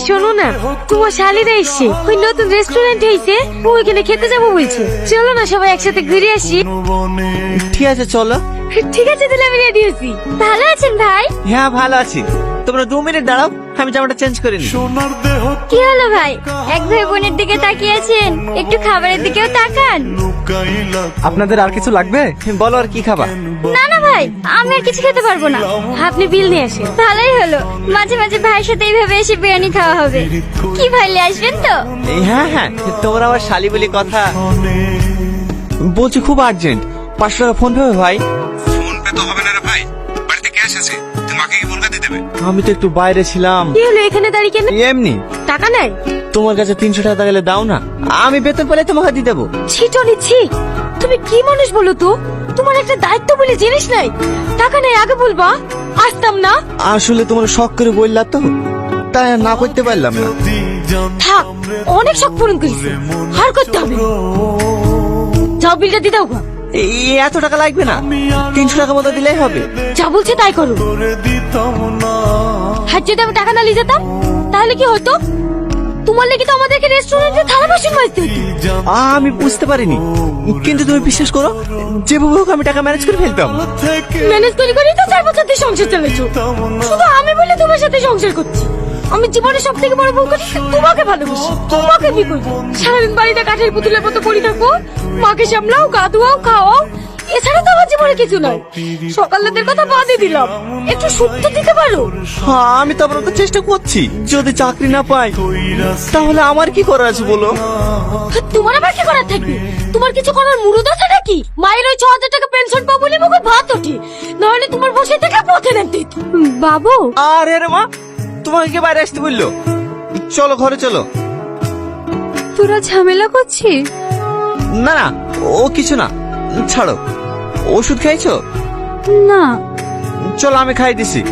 শোনো না, তোমার শালিরা এসছে, ওই নতুন রেস্টুরেন্ট হয়েছে, ওইখানে খেতে যাবো বলছে। চলো না সবাই একসাথে ঘুরে আসি। ঠিক আছে চলো। ঠিক আছে তাহলে আমি রেডি আছি। ভালো আছেন ভাই? হ্যাঁ ভালো আছি। তোমরা 2 মিনিট দাঁড়াও, আমি জামাটা চেঞ্জ করে নিই। কি হলো ভাই, এক ভাই বোনের দিকে তাকিয়ে আছেন, একটু খাবারের দিকেও তাকান। আপনাদের আর কিছু লাগবে? বলো আর কি খাবা? না না ভাই, আমি আর কিছু খেতে পারবো না, আপনি বিল নিয়ে আসেন। ভালোই হলো, মাঝে মাঝে ভাইয়ের সাথে এইভাবে এসে বিরিয়ানি খাওয়া হবে। কি ভাই নিয়ে আসবেন তো? হ্যাঁ হ্যাঁ, তোমরা আমার শালি বলি কথা। বলছি খুব আর্জেন্ট, 500 টাকা ফোন পেবে ভাই? ফোন পে তো হবে না রে ভাই, বাড়িতে ক্যাশ আছে, তোমাকে কি ফোন দিয়ে দেবে? আমি তো একটু বাইরে ছিলাম। কি হলো এখানে দাঁড়িয়ে কেন? এমনি। টাকা নাই? তোমার কাছে 300 টাকা গেলে দাও না, আমি বেতন পেলে তোমাকে দিয়ে দেবো। ছিটনি ছি, তুমি কি মানুষ বলো তো? তোমার একটা দায়িত্ব বলে জিনিস নাই। টাকা নেই আগে বলবা, আসতাম না। আসলে তোমরা শখ করে বললা তো, তাই আর না করতে পারলাম না। থাক, অনেক শখ পূরণ করেছি, আর করতে হবে না। যাও বিলটা দিয়ে দাও গো। এত টাকা লাগবে না, 300 টাকা মতো দিলেই হবে। যা বলছে তাই করো। হ্যাঁ, যদি আমি টাকা না নিয়ে যেতাম তাহলে কি হতো? তোমার লেগে তো আমাদেরকে রেস্টুরেন্টে থালা বাসন মাজতে হতো। আমি বুঝতে পারিনি, কিন্তু তুমি বিশ্বাস করো, যেভাবে হোক আমি টাকা ম্যানেজ করে ফেলতাম। ম্যানেজ করে করেই তো 4 বছর দিয়ে সংসার চালাচ্ছো। শুধু আমি বলে তোমার সাথে সংসার করছি। আমি জীবনে সব থেকে বড় ভুল করেছি, তোমাকে ভালোবাসি, তোমাকে বিয়ে করবো। সারাদিন বাড়িতে কাঠের পুতুলের মতো পড়ে থাকবো, মাকে সামলাও, গা ধোয়াও, খাওয়াও, এছাড়া তো আমার জীবনে কিছু নাই। সকালের কথা বাদে দিলাম, একটু সুখ তো দিতে পারো। হ্যাঁ, আমি তো আপনার চেষ্টা করছি। যদি চাকরি না পাই তাহলে আমার কি করার আছে বলো? তোমার আবার কি করার থাকবে? তোমার কিছু করার মুরুদ আছে নাকি? মায়ের ওই 6000 টাকা পেনশন পাবো বলে মুখে ভাত ওঠে, নাহলে তোমার বসে থেকে পথে নামতে হতো। বাবু, আরে রে মা, তোমাকে কে বাইরে আসতে বললো? চলো ঘরে চলো। তোরা ঝামেলা করছিস? না না, ও কিছু না, ছাড়ো। ওষুধ খাইছো? না। চলো আমি খাই দিছি।